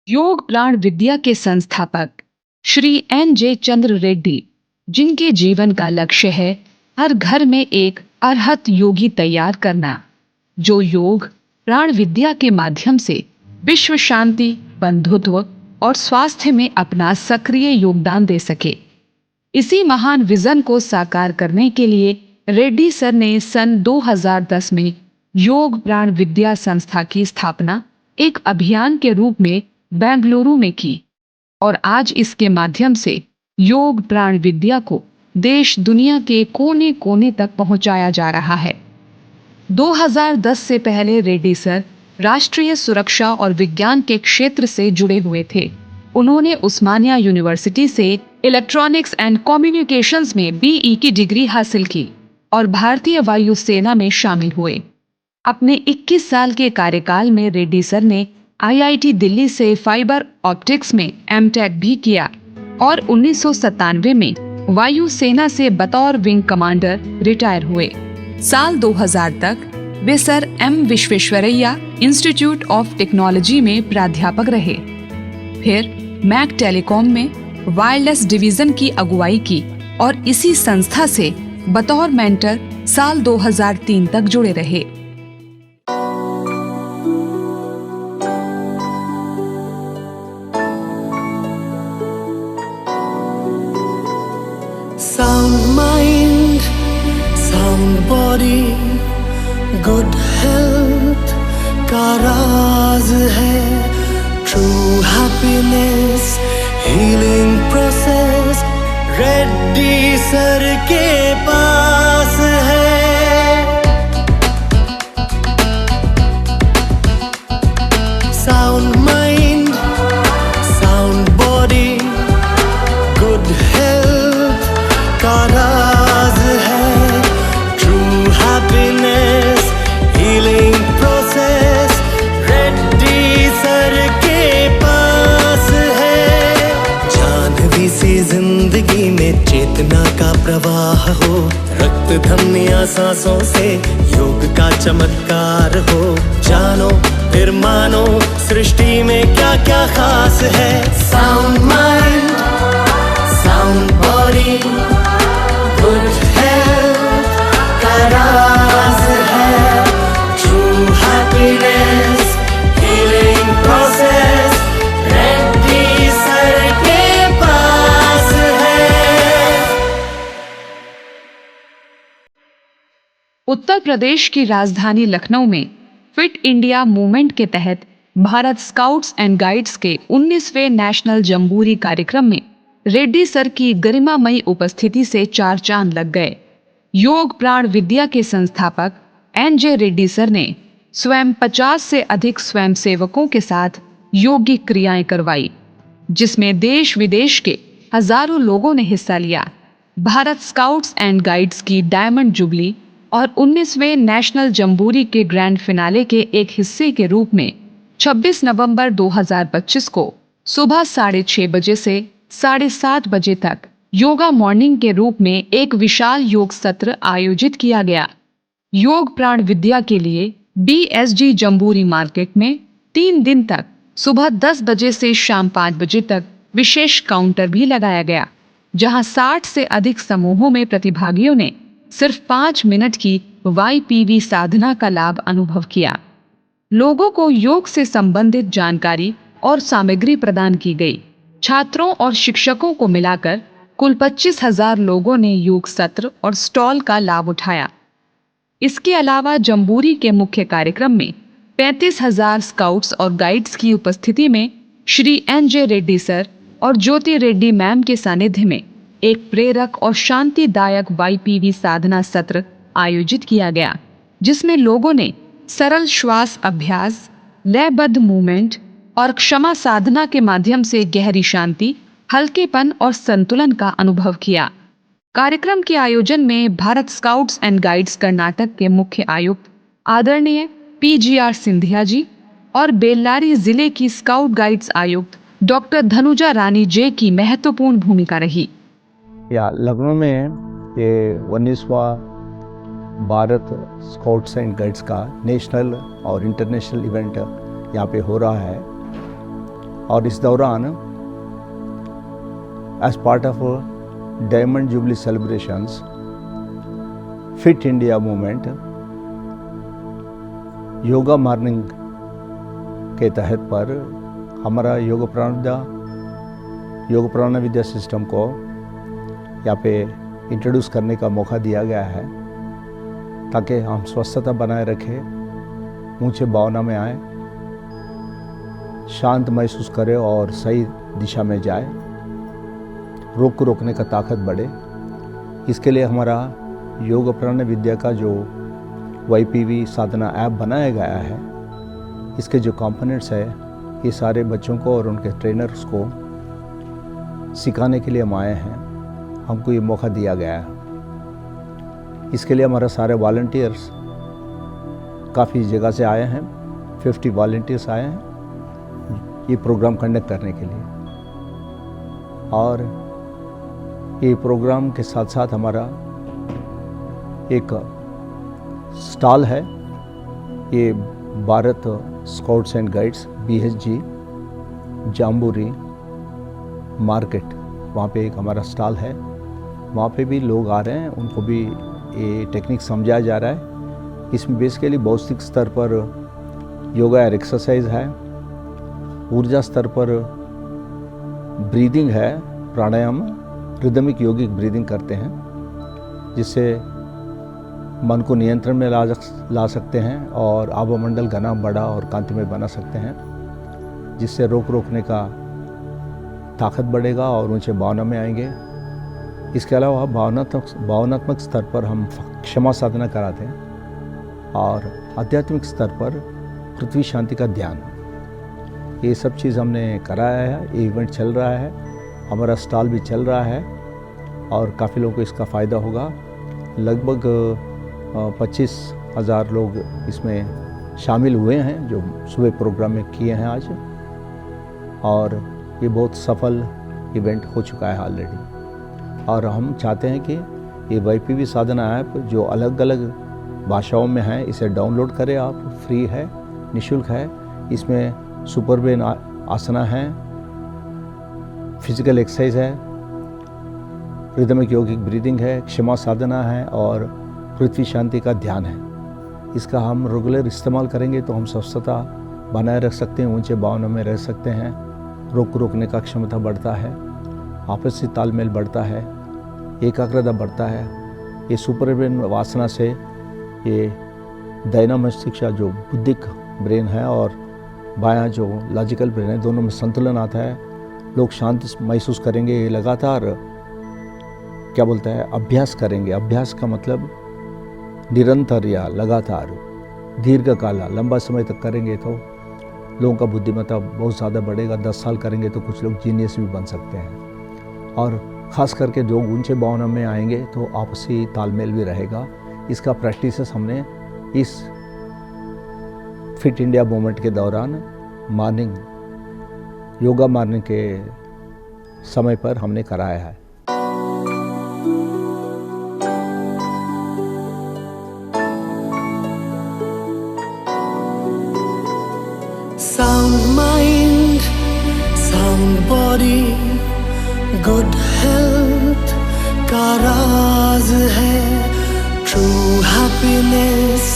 योग प्राण विद्या के संस्थापक श्री N.J. चंद्र रेड्डी, जिनके जीवन का लक्ष्य है हर घर में एक अरहत योगी तैयार करना, जो योग प्राण विद्या के माध्यम से विश्व शांति, बंधुत्व और स्वास्थ्य में अपना सक्रिय योगदान दे सके। इसी महान विजन को साकार करने के लिए रेड्डी सर ने सन 2010 में योग प्राण विद्या संस्था की स्थापना एक अभियान के रूप में बेंगलुरु में की और आज इसके माध्यम से योग प्राण विद्या को देश दुनिया के कोने कोने तक पहुंचाया जा रहा है। 2010 से पहले रेड्डी सर राष्ट्रीय सुरक्षा और विज्ञान के क्षेत्र से जुड़े हुए थे। उन्होंने उस्मानिया यूनिवर्सिटी से इलेक्ट्रॉनिक्स एंड कम्युनिकेशंस में बीई की डिग्री हासिल की और भारतीय वायुसेना में शामिल हुए। अपने 21 साल के कार्यकाल में रेड्डी सर ने आईआईटी दिल्ली से फाइबर ऑप्टिक्स में एमटेक भी किया और 1997 में वायुसेना से बतौर विंग कमांडर रिटायर हुए। साल 2000 तक वे sir M Visvesvaraya institute of technology में प्राध्यापक रहे। फिर मैक टेलीकॉम में वायरलेस डिवीजन की अगुवाई की और इसी संस्था से बतौर मेंटर साल 2003 तक जुड़े रहे। Sound mind, sound body, good health का राज है। True happiness, healing process, Reddy sir के पास है। Sound mind, sound body, good health का राज है। True happiness, healing process, Reddy sir के पास है। जानवी सी जिंदगी में चेतना का प्रवाह हो, रक्त धमनियां सांसों से योग का चमत्कार हो। जानो फिर मानो सृष्टि में क्या क्या खास है। Sound mind, sound body, good health का राज है। True happiness, healing process, Reddy sir के पास है। उत्तर प्रदेश की राजधानी लखनऊ में फिट इंडिया मूवमेंट के तहत भारत स्काउट्स एंड गाइड्स के 19वें नेशनल जम्बूरी कार्यक्रम में रेड्डी सर की गरिमामयी उपस्थिति से चार चांद लग गए। योग प्राण विद्या के संस्थापक N.J. रेड्डी सर ने स्वयं 50 से अधिक स्वयंसेवकों के साथ योगिक क्रियाएं करवाई, जिसमें देश विदेश के हजारों लोगों ने हिस्सा लिया। भारत स्काउट्स एंड गाइड्स की डायमंड जुबली और 19वें नेशनल जम्बूरी के ग्रैंड फिनाले के एक हिस्से के रूप में 26 नवंबर 2025 को सुबह 6:30 बजे से 7:30 बजे तक योगा मॉर्निंग के रूप में एक विशाल योग सत्र आयोजित किया गया। योग प्राण विद्या के लिए BSG जम्बूरी मार्केट में 3 दिन तक सुबह 10 बजे से शाम 5 बजे तक विशेष काउंटर भी लगाया गया, जहां 60 से अधिक समूहों में प्रतिभागियों ने सिर्फ 5 मिनट की YPV साधना का लाभ अनुभव किया। लोगों को योग से संबंधित जानकारी और सामग्री प्रदान की गई। छात्रों और शिक्षकों को मिलाकर कुल 25,000 लोगों ने योग सत्र और स्टॉल का लाभ उठाया। इसके अलावा जम्बूरी के मुख्य कार्यक्रम में 35,000 स्काउट्स और गाइड्स की उपस्थिति में श्री N.J. रेड्डी सर और ज्योति रेड्डी मैम के सानिध्य में एक प्रेरक और शांतिदायक YPV साधना सत्र आयोजित किया गया, जिसमें लोगों ने सरल श्वास अभ्यास, लयबद्ध मूवमेंट और क्षमा साधना के माध्यम से गहरी शांति, हल्केपन और संतुलन का अनुभव किया। कार्यक्रम के आयोजन में Bharat scouts and guides Karnataka के मुख्य आयुक्त आदरणीय PGR सिंधिया जी और बेल्लारी जिले की स्काउट गाइड्स आयुक्त डॉक्टर धनुजा रानी जे की महत्वपूर्ण भूमिका रही। लखनऊ में ये 19वां भारत स्काउट्स एंड गाइड्स का नेशनल और इंटरनेशनल इवेंट यहाँ पे हो रहा है। और इस दौरान as part of diamond jubilee celebrations fit India movement yoga morning के तहत पर हमारा योग प्राणा विद्या सिस्टम को यहाँ पे इंट्रोड्यूस करने का मौका दिया गया है ताकि हम स्वस्थता बनाए रखें, ऊंचे भावना में आए, शांत महसूस करें और सही दिशा में जाए, रोग को रोकने का ताकत बढ़े। इसके लिए हमारा योग प्राण विद्या का जो YPV साधना ऐप बनाया गया है, इसके जो कंपोनेंट्स है ये सारे बच्चों को और उनके ट्रेनर्स को सिखाने के लिए हम आए हैं। हमको ये मौका दिया गया है। इसके लिए हमारा सारे वॉलंटियर्स काफ़ी जगह से आए हैं, 50 वॉलंटियर्स आए हैं ये प्रोग्राम कंडक्ट करने के लिए। और ये प्रोग्राम के साथ साथ हमारा एक स्टॉल है, ये Bharat scouts and guides BSG jamboree market, वहाँ पे एक हमारा स्टॉल है। वहाँ पे भी लोग आ रहे हैं, उनको भी ये टेक्निक समझाया जा रहा है। इसमें बेसिकली भौतिक स्तर पर योगा और एक्सरसाइज है, ऊर्जा स्तर पर ब्रीदिंग है, प्राणायाम, रिदमिक योगिक ब्रीदिंग करते हैं जिससे मन को नियंत्रण में ला सकते हैं और आभामंडल घना बड़ा और कांतिमय बना सकते हैं, जिससे रोकने का ताकत बढ़ेगा और ऊंचे भावना में आएंगे। इसके अलावा भावनात्मक स्तर पर हम क्षमा साधना कराते हैं और आध्यात्मिक स्तर पर पृथ्वी शांति का ध्यान, ये सब चीज़ हमने कराया है। ये इवेंट चल रहा है, हमारा स्टॉल भी चल रहा है और काफ़ी लोगों को इसका फ़ायदा होगा। लगभग 25,000 लोग इसमें शामिल हुए हैं जो सुबह प्रोग्राम में किए हैं आज, और ये बहुत सफल इवेंट हो चुका है ऑलरेडी। और हम चाहते हैं कि ये YPV साधना ऐप जो अलग अलग भाषाओं में है, इसे डाउनलोड करें आप, फ्री है, निःशुल्क है। इसमें सुपर ब्रेन आसना है, फिजिकल एक्सरसाइज है, रिदमिक योगिक ब्रीदिंग है, क्षमा साधना है और पृथ्वी शांति का ध्यान है। इसका हम रेगुलर इस्तेमाल करेंगे तो हम स्वस्थता बनाए रख सकते हैं, ऊंचे भावना में रह सकते हैं, रोग रोकने का क्षमता बढ़ता है, आपसी तालमेल बढ़ता है, एकाग्रता बढ़ता है। ये सुपर ब्रेन वासना से ये दाहिना मस्तिष्क जो बुद्धिक ब्रेन है और बायां जो लॉजिकल ब्रेन है, दोनों में संतुलन आता है। लोग शांति महसूस करेंगे। ये लगातार क्या बोलता है, अभ्यास करेंगे। अभ्यास का मतलब निरंतर या लगातार दीर्घकाल लंबा समय तक करेंगे तो लोगों का बुद्धिमत्ता बहुत ज़्यादा बढ़ेगा। 10 साल करेंगे तो कुछ लोग जीनियस भी बन सकते हैं। और ख़ास करके जो ऊंचे भावना में आएंगे तो आपसी तालमेल भी रहेगा। इसका प्रैक्टिसेस हमने इस फिट इंडिया मूवमेंट के दौरान योगा मॉर्निंग के समय पर हमने कराया है। Sound mind, sound body, good health का राज है। True happiness,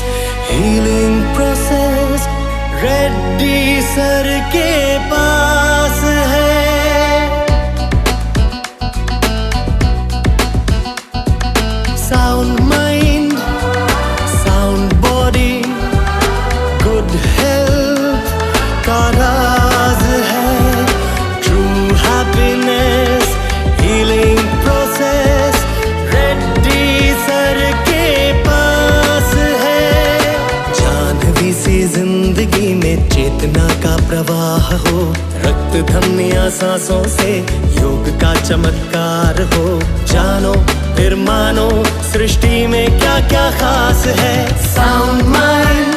healing process, Reddy sir के पास है। Sound mind, sound body, good health का राज है। True happiness, healing process, Reddy sir के पास है। जानवी सी जिंदगी में चेतना का प्रवाह हो, रक्त धमनियां सांसों से योग का चमत्कार हो। जानो फिर मानो सृष्टि में क्या क्या खास है। Sound mind,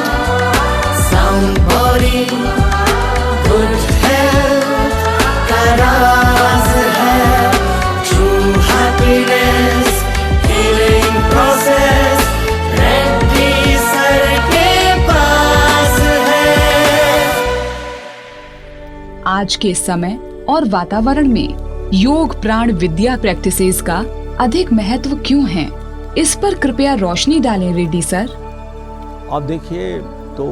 sound body, good health का राज है। True happiness, healing process, Reddy sir के पास है। आज के समय और वातावरण में योग प्राण विद्या प्रैक्टिसेस का अधिक महत्व क्यों है, इस पर कृपया रोशनी डालें रेड्डी सर। आप देखिए तो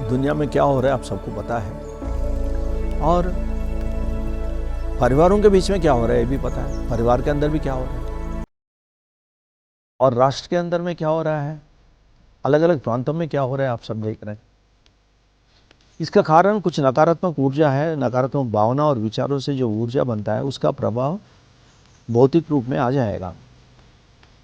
दुनिया में क्या हो रहा है आप सबको पता है, और परिवारों के बीच में क्या हो रहा है ये भी पता है, परिवार के अंदर भी क्या हो रहा है, और राष्ट्र के अंदर में क्या हो रहा है, अलग अलग प्रांतों में क्या हो रहा है, आप सब देख रहे हैं। इसका कारण कुछ नकारात्मक ऊर्जा है, नकारात्मक भावना और विचारों से जो ऊर्जा बनता है उसका प्रभाव भौतिक रूप में आ जाएगा।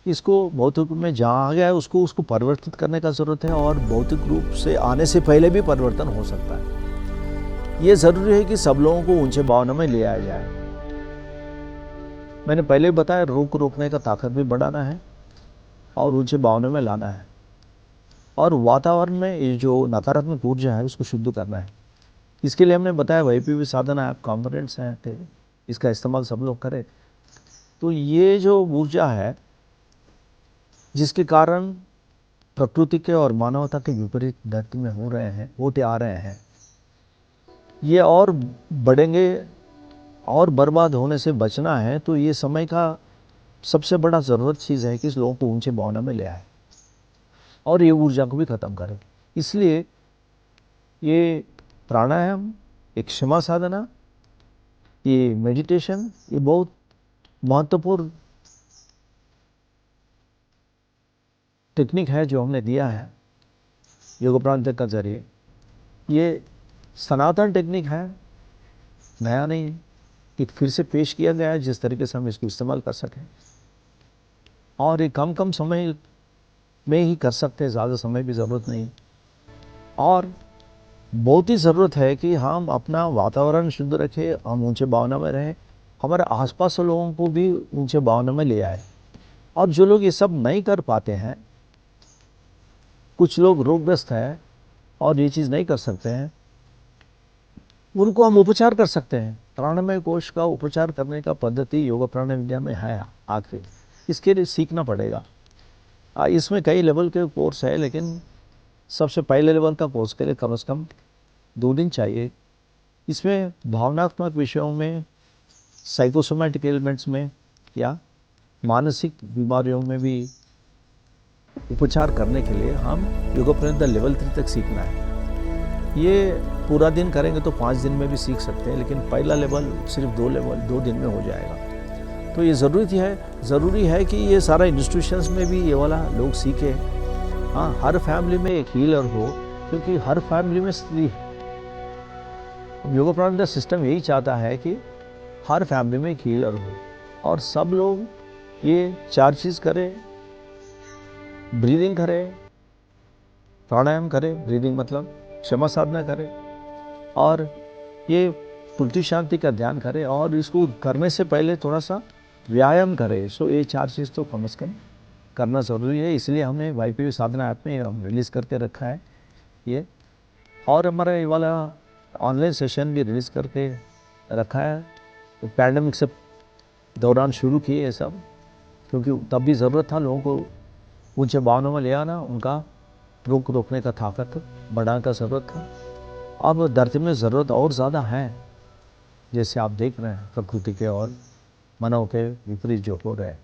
इसको भौतिक रूप में जहाँ आ गया है उसको परिवर्तित करने का ज़रूरत है, और भौतिक रूप से आने से पहले भी परिवर्तन हो सकता है। ये ज़रूरी है कि सब लोगों को ऊंचे भावना में ले आया जाए। मैंने पहले बताया रोग को रोकने का ताकत भी बढ़ाना है और ऊंचे भावना में लाना है, और वातावरण में ये जो नकारात्मक ऊर्जा है उसको शुद्ध करना है। इसके लिए हमने बताया YPV साधना ऐप कॉम्पोनेंट्स हैं, इसका इस्तेमाल सब लोग करें। तो ये जो ऊर्जा है जिसके कारण प्रकृति के और मानवता के विपरीत धरती में होते आ रहे हैं, ये और बढ़ेंगे और बर्बाद होने से बचना है। तो ये समय का सबसे बड़ा ज़रूरत चीज़ है कि इस लोगों को ऊंचे भावना में ले आए और ये ऊर्जा को भी ख़त्म करें। इसलिए ये प्राणायाम, एक क्षमा साधना, ये मेडिटेशन, ये बहुत महत्वपूर्ण टेक्निक है जो हमने दिया है योग प्राणायाम के जरिए। ये सनातन टेक्निक है, नया नहीं है, कि फिर से पेश किया गया है जिस तरीके से हम इसको इस्तेमाल कर सकें, और ये कम समय में ही कर सकते हैं, ज़्यादा समय भी ज़रूरत नहीं। और बहुत ही ज़रूरत है कि हम अपना वातावरण शुद्ध रखें, हम ऊंचे भावना में रहें, हमारे आसपास के लोगों को भी ऊंचे भावना में ले आए। और जो लोग ये सब नहीं कर पाते हैं, कुछ लोग रोगग्रस्त हैं और ये चीज़ नहीं कर सकते हैं, उनको हम उपचार कर सकते हैं। प्राणमय कोश का उपचार करने का पद्धति योग प्राणायाम विद्या में है आखिर, इसके लिए सीखना पड़ेगा। इसमें कई लेवल के कोर्स है, लेकिन सबसे पहले लेवल का कोर्स के लिए कम से कम 2 दिन चाहिए। इसमें भावनात्मक विषयों में, साइकोसोमैटिक एलिमेंट्स में या मानसिक बीमारियों में भी उपचार करने के लिए हम योग प्राणायाम लेवल 3 तक सीखना है। ये पूरा दिन करेंगे तो 5 दिन में भी सीख सकते हैं, लेकिन पहला लेवल सिर्फ 2 दिन में हो जाएगा। तो ये ज़रूरी है कि ये सारा इंस्टीट्यूशंस में भी ये वाला लोग सीखे। हाँ, हर फैमिली में एक हीलर हो, क्योंकि हर फैमिली में स्त्री है। योग प्राणायाम सिस्टम यही चाहता है कि हर फैमिली में एक हीलर हो, और सब लोग ये 4 चीज़ करें। ब्रीदिंग करें, प्राणायाम करें, ब्रीदिंग मतलब क्षमा साधना करें, और ये पृथ्वी शांति का ध्यान करें, और इसको करने से पहले थोड़ा सा व्यायाम करें। सो ये 4 चीज़ तो कम से कम करना ज़रूरी है। इसलिए हमने YPV साधना ऐप में हम रिलीज़ करके रखा है ये, और हमारा ये वाला ऑनलाइन सेशन भी रिलीज़ करके रखा है। तो पैंडेमिक से दौरान शुरू किए ये सब, क्योंकि तब भी ज़रूरत था लोगों को ऊंचे भावना में ले आना, उनका रोग रोकने का ताकत बढ़ाने का ज़रूरत था। अब धरती में ज़रूरत और ज़्यादा है, जैसे आप देख रहे हैं प्रकृति के और मानव के विपरीत जो हो रहे हैं।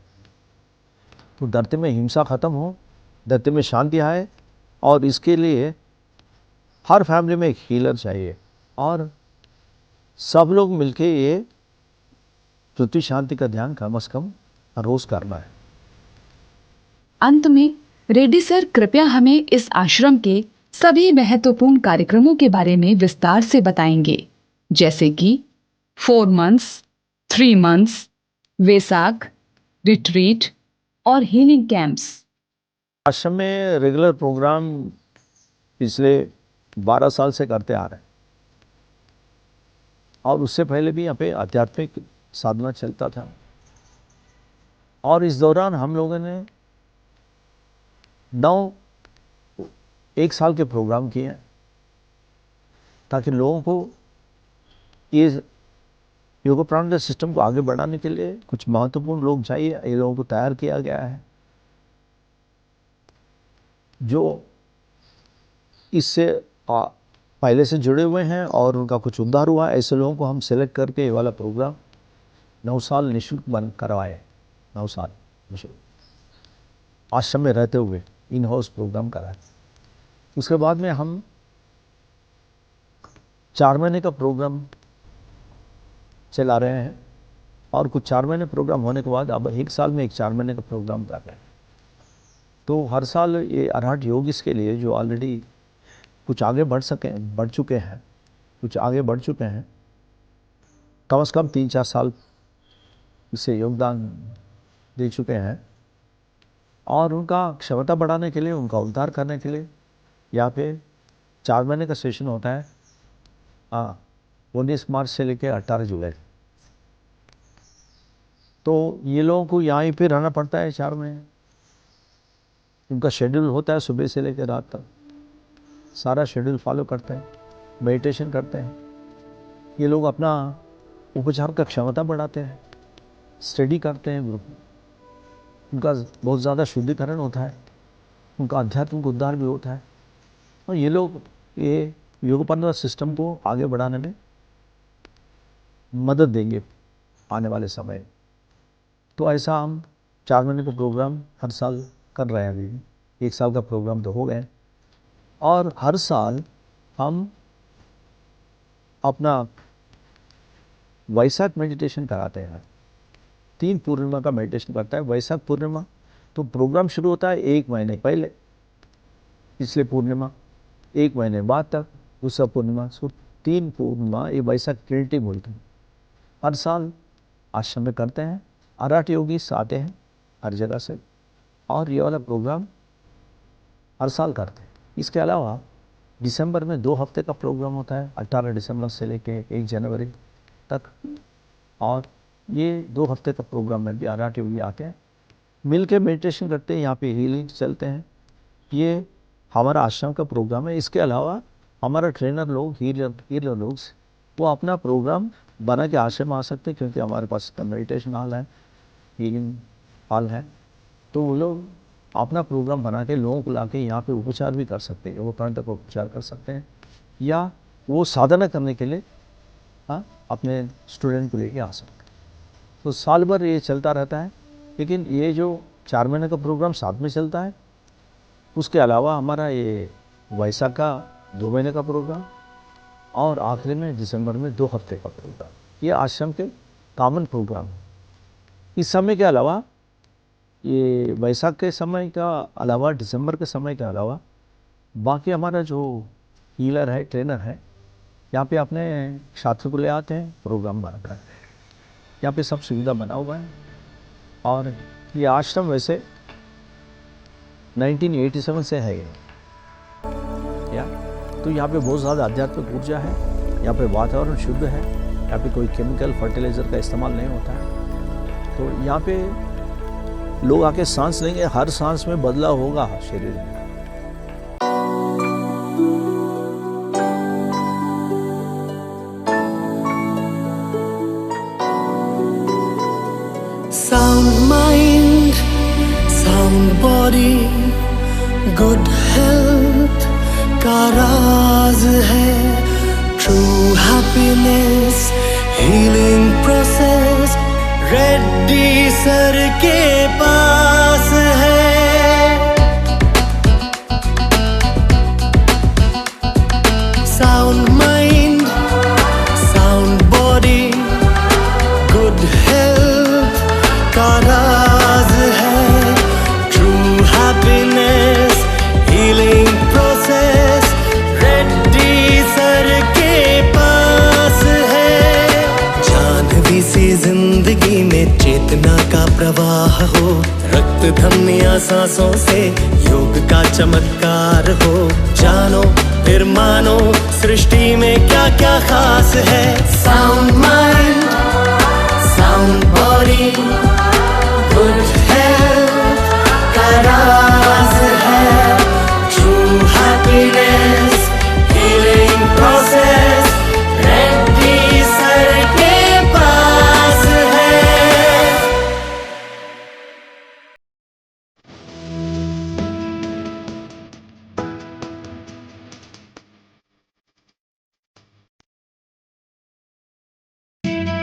तो धरती में हिंसा ख़त्म हो, धरती में शांति आए, और इसके लिए हर फैमिली में एक हीलर चाहिए, और सब लोग मिलके ये पृथ्वी शांति का ध्यान कम से कम रोज़ करना है। अंत में रेड्डी सर कृपया हमें इस आश्रम के सभी महत्वपूर्ण कार्यक्रमों के बारे में विस्तार से बताएंगे, जैसे कि 4 months, 3 months, वैसाख, रिट्रीट और हीलिंग कैंप्स। आश्रम में रेगुलर प्रोग्राम पिछले 12 साल से करते आ रहे हैं, और उससे पहले भी यहाँ पे आध्यात्मिक साधना चलता था। और इस दौरान हम लोगों ने 1 साल के प्रोग्राम किए हैं, ताकि लोगों को ये योग प्राणायाम सिस्टम को आगे बढ़ाने के लिए कुछ महत्वपूर्ण लोग चाहिए। ये लोगों को तैयार किया गया है जो इससे पहले से जुड़े हुए हैं और उनका कुछ उद्धार हुआ, ऐसे लोगों को हम सेलेक्ट करके ये वाला प्रोग्राम 9 साल निःशुल्क बंद करवाए। 9 साल निःशुल्क आश्रम में रहते हुए इन हाउस प्रोग्राम कराए। उसके बाद में हम 4 महीने का प्रोग्राम चला रहे हैं और कुछ 4 महीने प्रोग्राम होने के बाद अब 1 साल में एक 4 महीने का प्रोग्राम कर रहे हैं। तो हर साल ये अरहट योगिस के लिए जो ऑलरेडी कुछ आगे बढ़ चुके हैं, कम से कम 3-4 साल इससे योगदान दे चुके हैं और उनका क्षमता बढ़ाने के लिए, उनका उद्धार करने के लिए यहाँ पे 4 महीने का सेशन होता है 19 मार्च से लेकर 18 जुलाई। तो ये लोगों को यहीं पे रहना पड़ता है 4 महीने। उनका शेड्यूल होता है सुबह से लेकर रात तक, सारा शेड्यूल फॉलो करते हैं, मेडिटेशन करते हैं। ये लोग अपना उपचार का क्षमता बढ़ाते हैं, स्टडी करते हैं ग्रुप में। उनका बहुत ज़्यादा शुद्धिकरण होता है, उनका आध्यात्मिक उद्धार भी होता है और ये लोग ये योगपरंपरा सिस्टम को आगे बढ़ाने में मदद देंगे आने वाले समय। तो ऐसा हम 4 महीने का प्रोग्राम हर साल कर रहे हैं। अभी 1 साल का प्रोग्राम तो हो गए और हर साल हम अपना वैशाख मेडिटेशन कराते हैं। 3 पूर्णिमा का मेडिटेशन करता है। वैशाख पूर्णिमा तो प्रोग्राम शुरू होता है 1 महीने पहले, इसलिए पूर्णिमा 1 महीने बाद तक, दूसरा पूर्णिमा, 3 पूर्णिमा ये वैशाख ट्रिनिटी बोलते हैं। हर साल आश्रम में करते हैं। अरहट योगीस आते हैं हर जगह से और ये वाला प्रोग्राम हर साल करते हैं। इसके अलावा दिसंबर में 2 हफ्ते का प्रोग्राम होता है, 18 दिसंबर से लेके 1 जनवरी तक। और ये 2 हफ्ते का प्रोग्राम में भी अरहट योगी आते हैं, मिल के मेडिटेशन करते हैं, यहाँ पे हीलिंग चलते हैं। ये हमारा आश्रम का प्रोग्राम है। इसके अलावा हमारा ट्रेनर लोग, हीलर लोग, वो अपना प्रोग्राम बना के आश्रम आ सकते हैं, क्योंकि हमारे पास मेडिटेशन हॉल है, हीलिंग हॉल है। तो वो लोग अपना प्रोग्राम बना के लोगों को ला के यहाँ पर उपचार भी कर सकते हैं, वो प्राण तक उपचार कर सकते हैं, या वो साधना करने के लिए अपने स्टूडेंट को लेके आ सकते हैं। तो साल भर ये चलता रहता है, लेकिन ये जो 4 महीने का प्रोग्राम साथ में चलता है, उसके अलावा हमारा ये वैशाख का 2 महीने का प्रोग्राम और आखिरी में दिसंबर में 2 हफ्ते का प्रोग्राम, ये आश्रम के कॉमन प्रोग्राम है। इस समय के अलावा, ये वैशाख के समय का अलावा, दिसंबर के समय के अलावा, बाकी हमारा जो हीलर है, ट्रेनर है, यहाँ पे अपने छात्र को ले आते हैं, प्रोग्राम बनाते हैं। यहाँ पे सब सुविधा बना हुआ है। और ये आश्रम वैसे 1987 से है ये, तो यहाँ पे बहुत ज़्यादा आध्यात्मिक ऊर्जा है, यहाँ पे वातावरण शुद्ध है, यहाँ पे कोई केमिकल फर्टिलाइज़र का इस्तेमाल नहीं होता है। तो यहाँ पे लोग आके सांस लेंगे, हर सांस में बदलाव होगा शरीर में। Sound mind, sound body, good health का राज है। True happiness, healing process, Reddy sir के पास है। Sound mind, sound body, good health का राज है। True happiness, healing process, Reddy sir के पास है। जानवी सी जिंदगी में चेतना का प्रवाह हो, रक्त धमनियां सांसों से योग का चमत्कार हो। जानो फिर मानो सृष्टि में क्या क्या खास है। Sound mind, sound body, good